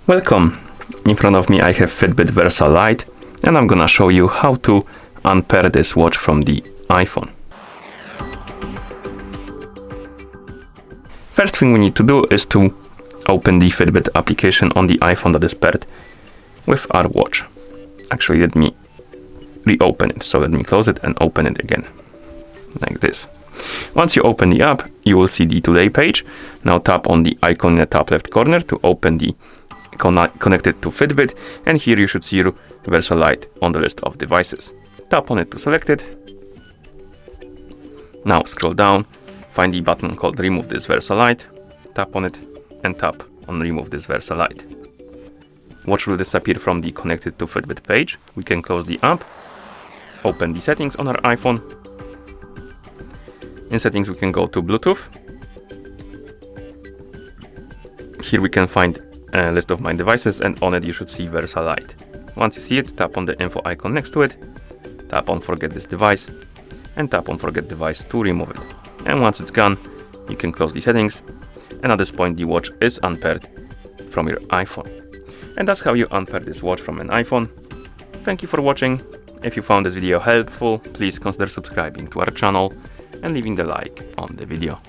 Welcome! In front of me I have Fitbit Versa Lite and I'm gonna show you how to unpair this watch from the iPhone. First thing we need to do is to open the Fitbit application on the iPhone that is paired with our watch. Actually, let me reopen it. So let me close it and open it again, like this. Once you open the app, you will see the Today page. Now tap on the icon in the top left corner to open the connected to Fitbit, and here you should see your Versa Lite on the list of devices. Tap on it to select it. Now scroll down, find the button called Remove this Versa Lite, tap on it and tap on Remove this Versa Lite. Watch will disappear from the connected to Fitbit page. We can close the app, open the settings on our iPhone. In settings we can go to Bluetooth. Here we can find a list of my devices, and on it you should see Versa Lite. Once you see it, tap on the info icon next to it, tap on Forget this device, and tap on Forget device to remove it. And once it's gone, you can close the settings, and at this point the watch is unpaired from your iPhone. And that's how you unpair this watch from an iPhone. Thank you for watching. If you found this video helpful, please consider subscribing to our channel and leaving the like on the video.